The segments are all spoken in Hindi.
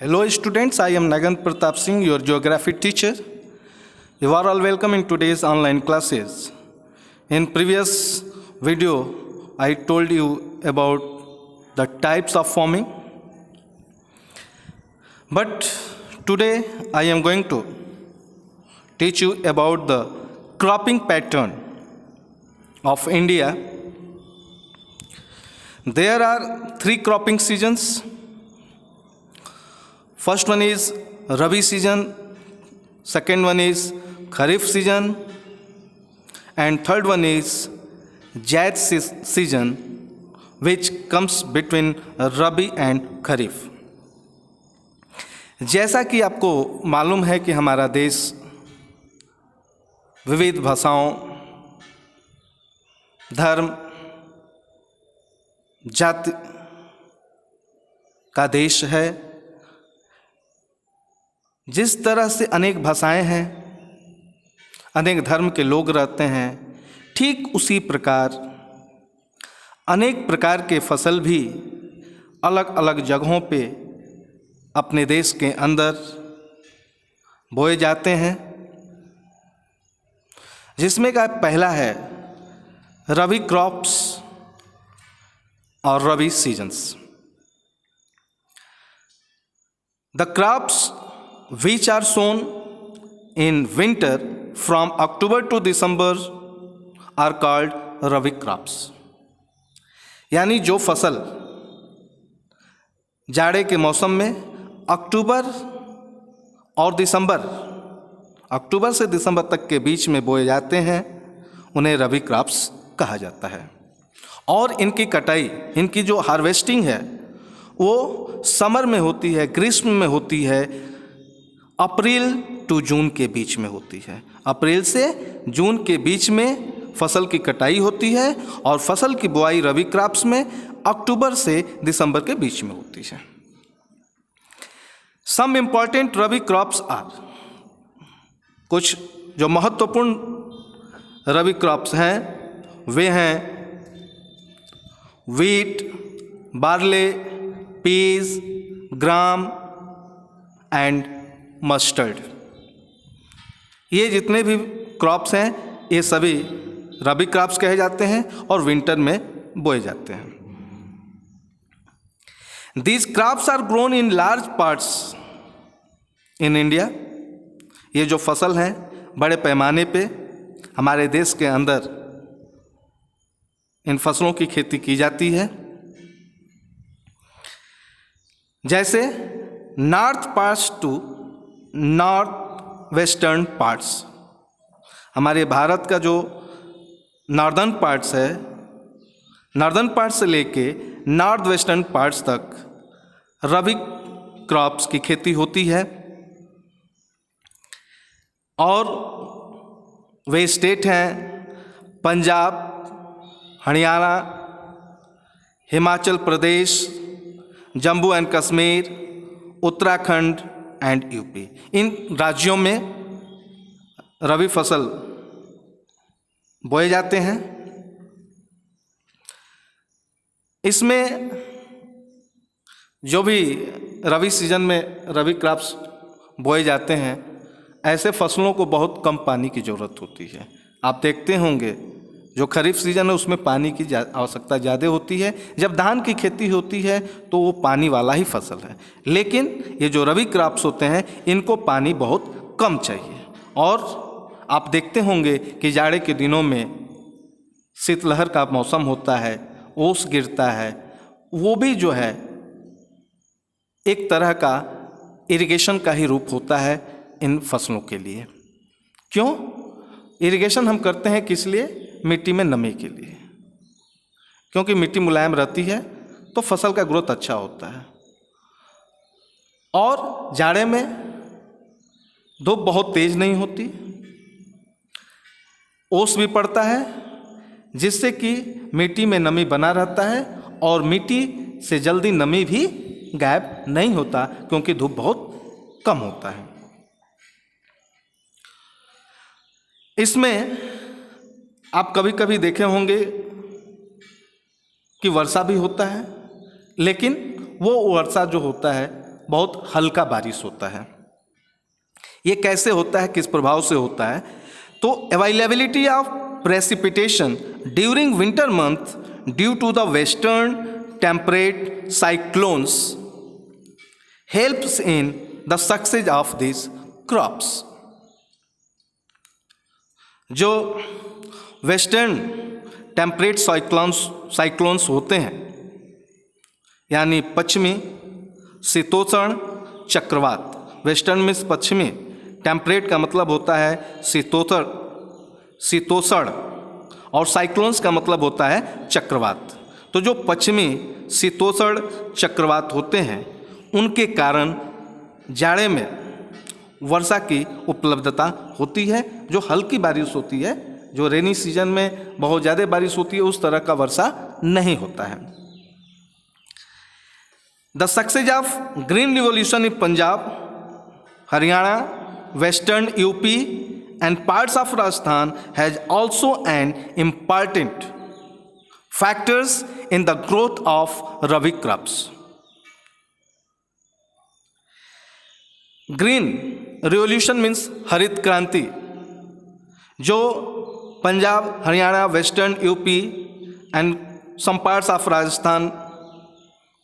Hello students, I am Nagant Pratap Singh, your geography teacher. You are all welcome in today's online classes. In previous video, I told you about the types of farming. But today I am going to teach you about the cropping pattern of India. There are 3 cropping seasons. First one is Rabi season, second one is Kharif season, and third one is Zaid season, which comes between Rabi and Kharif. जैसा कि आपको मालूम है कि हमारा देश विविध भाषाओं, धर्म, जाति का देश है। जिस तरह से अनेक भाषाएं हैं, अनेक धर्म के लोग रहते हैं, ठीक उसी प्रकार अनेक प्रकार के फसल भी अलग अलग जगहों पे अपने देश के अंदर बोए जाते हैं, जिसमें का पहला है रबी क्रॉप्स और rabi seasons. The crops which are sown in winter from October to December are called Rabi crops। यानी जो फसल जाड़े के मौसम में अक्टूबर से दिसंबर तक के बीच में बोए जाते हैं, उन्हें रबी क्रॉप्स कहा जाता है। और इनकी कटाई, इनकी जो हार्वेस्टिंग है वो समर में होती है, ग्रीष्म में होती है, अप्रैल टू जून के बीच में होती है। अप्रैल से जून के बीच में फसल की कटाई होती है और फसल की बुआई रबी क्रॉप्स में अक्टूबर से दिसंबर के बीच में होती है। Some important rabi crops are, कुछ जो महत्वपूर्ण रबी क्रॉप्स हैं वे हैं wheat, barley, peas, gram and mustard. ये जितने भी क्रॉप्स हैं ये सभी रबी क्रॉप्स कहे जाते हैं और विंटर में बोए जाते हैं। These crops are grown in large parts in India। ये जो फसल हैं बड़े पैमाने पे हमारे देश के अंदर इन फसलों की खेती की जाती है। जैसे north parts to north western parts, हमारे भारत का जो नॉर्दर्न पार्ट्स है, नॉर्दर्न पार्ट्स से लेके नॉर्थ वेस्टर्न पार्ट्स तक रबी क्रॉप्स की खेती होती है। और वे स्टेट हैं Punjab, Haryana, Himachal Pradesh, Jammu and Kashmir, Uttarakhand and UP. इन राज्यों में रबी फसल बोए जाते हैं। इसमें जो भी रबी सीजन में रबी क्रॉप्स बोए जाते हैं, ऐसे फसलों को बहुत कम पानी की ज़रूरत होती है। आप देखते होंगे जो खरीफ सीजन है उसमें पानी की आवश्यकता ज़्यादा होती है। जब धान की खेती होती है तो वो पानी वाला ही फसल है, लेकिन ये जो रबी क्रॉप्स होते हैं इनको पानी बहुत कम चाहिए। और आप देखते होंगे कि जाड़े के दिनों में शीतलहर का मौसम होता है, ओस गिरता है, वो भी जो है एक तरह का इरिगेशन का ही रूप होता है इन फसलों के लिए। क्यों इरिगेशन हम करते हैं? किस लिए? मिट्टी में नमी के लिए। क्योंकि मिट्टी मुलायम रहती है तो फसल का ग्रोथ अच्छा होता है। और जाड़े में धूप बहुत तेज नहीं होती, ओस भी पड़ता है, जिससे कि मिट्टी में नमी बना रहता है और मिट्टी से जल्दी नमी भी गायब नहीं होता, क्योंकि धूप बहुत कम होता है। इसमें आप कभी कभी देखे होंगे कि वर्षा भी होता है, लेकिन वो वर्षा जो होता है बहुत हल्का बारिश होता है। ये कैसे होता है, किस प्रभाव से होता है? तो availability of precipitation during winter month due to the western temperate cyclones helps in the success of this crops. जो वेस्टर्न टेम्परेट साइक्लोन्स होते हैं, यानी पश्चिमी शीतोष्ण चक्रवात, वेस्टर्न में पश्चिमी, टेम्परेट का मतलब होता है शीतोष्ण और साइक्लोन्स का मतलब होता है चक्रवात। तो जो पश्चिमी शीतोष्ण चक्रवात होते हैं उनके कारण जाड़े में वर्षा की उपलब्धता होती है। जो हल्की बारिश होती है, जो रेनी सीजन में बहुत ज़्यादा बारिश होती है, उस तरह का वर्षा नहीं होता है। The success of green revolution in Punjab, Haryana, western UP and parts of Rajasthan has also an important factors in the growth of Rabi crops. Green revolution means हरित क्रांति। जो Punjab, Haryana, western UP and some parts of Rajasthan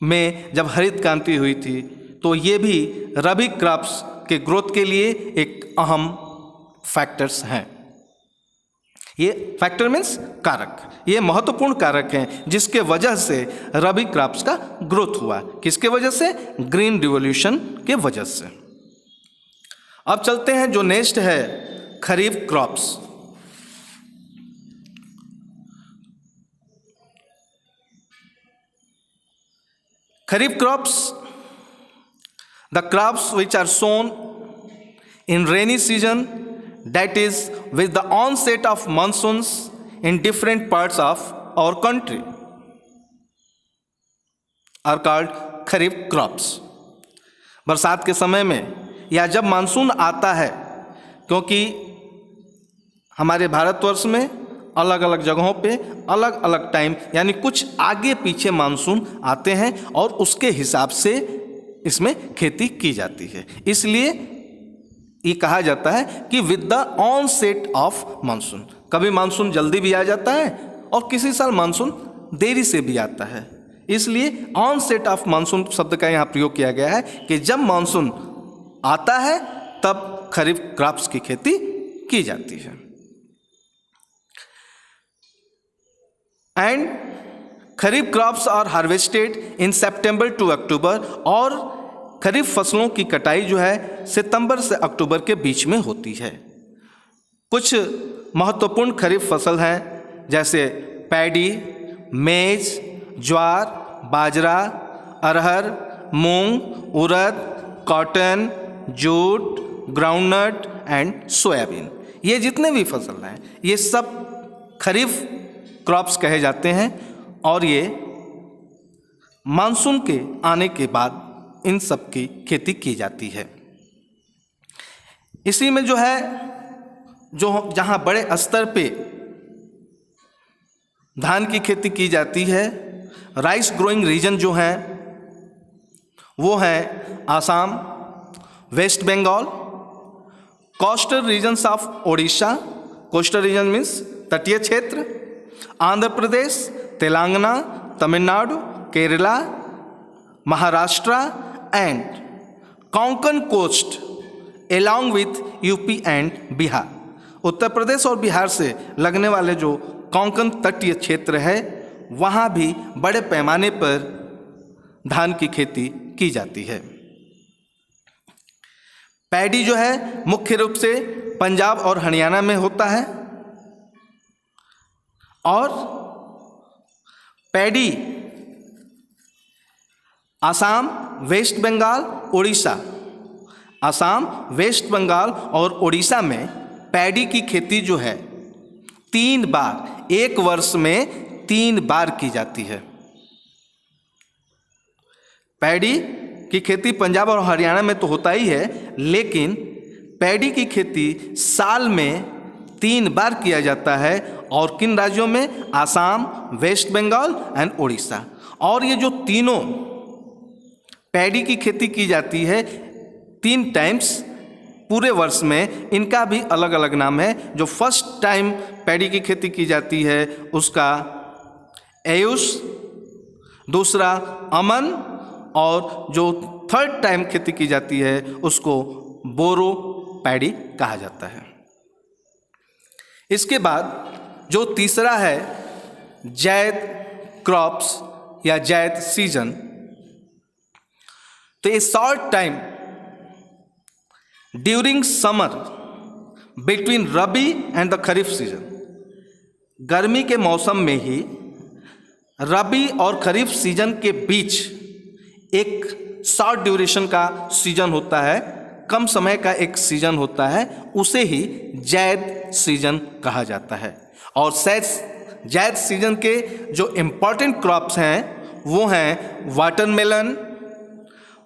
में जब हरित क्रांति हुई थी, तो ये भी रबी क्रॉप्स के ग्रोथ के लिए एक अहम फैक्टर्स हैं। ये फैक्टर मीन्स कारक, ये महत्वपूर्ण कारक हैं जिसके वजह से रबी क्रॉप्स का ग्रोथ हुआ। किसके वजह से? ग्रीन रिवॉल्यूशन के वजह से। अब चलते हैं, जो नेक्स्ट है kharif crops. Kharif crops, the crops which are sown in rainy season, that is with the onset of monsoons in different parts of our country, are called kharif crops. बरसात के समय में या जब मानसून आता है, क्योंकि हमारे भारतवर्ष में अलग अलग जगहों पे अलग अलग टाइम, यानी कुछ आगे पीछे मानसून आते हैं और उसके हिसाब से इसमें खेती की जाती है। इसलिए ये कहा जाता है कि with the onset of monsoon. कभी मानसून जल्दी भी आ जाता है और किसी साल मानसून देरी से भी आता है। इसलिए ऑनसेट ऑफ मानसून शब्द का यहाँ प्रयोग किया गया है कि जब मानसून आता है तब खरीफ क्रॉप्स की खेती की जाती है। And kharif crops are harvested in September to October, और खरीफ फसलों की कटाई जो है सितंबर से अक्टूबर के बीच में होती है। कुछ महत्वपूर्ण खरीफ फसल हैं, जैसे paddy, maize, jowar, bajra, arhar, moong, urad, cotton, jute, groundnut and soybean. ये जितने भी फसल हैं ये सब खरीफ क्रॉप्स कहे जाते हैं, और ये मानसून के आने के बाद इन सब की खेती की जाती है। इसी में जो है, जो जहाँ बड़े स्तर पे धान की खेती की जाती है, राइस ग्रोइंग रीजन जो हैं वो हैं Assam, waste Bengal, coastal regions of Odisha, coastal region means तटीय क्षेत्र, Andhra Pradesh, Telangana, Tamil Nadu, Kerala, Maharashtra and Konkan coast along with UP and Bihar. Uttar Pradesh और बिहार से लगने वाले जो कोंकण तटीय क्षेत्र है, वहाँ भी बड़े पैमाने पर धान की खेती की जाती है। पैडी जो है मुख्य रूप से पंजाब और हरियाणा में होता है, और paddy Assam, waste Bengal, Orissa, Assam, waste Bengal और उड़ीसा में पैडी की खेती जो है 3 बार, एक वर्ष में 3 बार की जाती है। पैडी की खेती पंजाब और हरियाणा में तो होता ही है, लेकिन पैडी की खेती साल में 3 बार किया जाता है, और किन राज्यों में? Assam, waste Bengal and Orissa. और ये जो तीनों पैडी की खेती की जाती है 3 टाइम्स पूरे वर्ष में। इनका भी अलग अलग नाम है। जो फर्स्ट टाइम पैडी की खेती की जाती है उसका एयुस, दूसरा अमन, और जो थर्ड टाइम खेती की जाती है उसको बोरो पैडी कहा जाता है। इसके बाद जो तीसरा है जैद क्रॉप्स या जैद सीजन। तो ये short time during summer between rabi and the kharif season. गर्मी के मौसम में ही रबी और खरीफ सीजन के बीच एक शॉर्ट ड्यूरेशन का सीजन होता है, कम समय का एक सीजन होता है, उसे ही जैद सीजन कहा जाता है। और जैद सीजन के जो इम्पॉर्टेंट क्रॉप्स हैं वो हैं watermelon,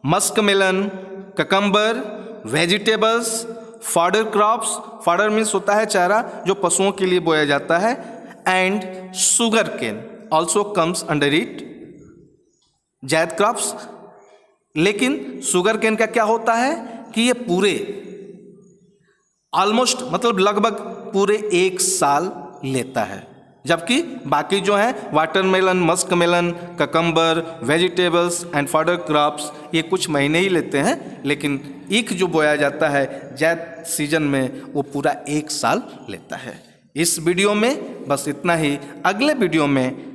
muskmelon, cucumber, vegetables, fodder crops. Fodder means होता है चारा जो पशुओं के लिए बोया जाता है, and sugar cane also comes under it, zaid crops. लेकिन शुगर केन का क्या होता है कि ये पूरे ऑलमोस्ट मतलब लगभग पूरे 1 साल लेता है, जबकि बाकी जो है watermelon, muskmelon, cucumber, vegetables and fodder crops ये कुछ महीने ही लेते हैं। लेकिन ईख जो बोया जाता है जैद सीजन में वो पूरा 1 साल लेता है। इस वीडियो में बस इतना ही। अगले वीडियो में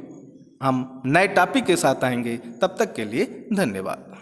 हम नए टॉपिक के साथ आएंगे। तब तक के लिए धन्यवाद।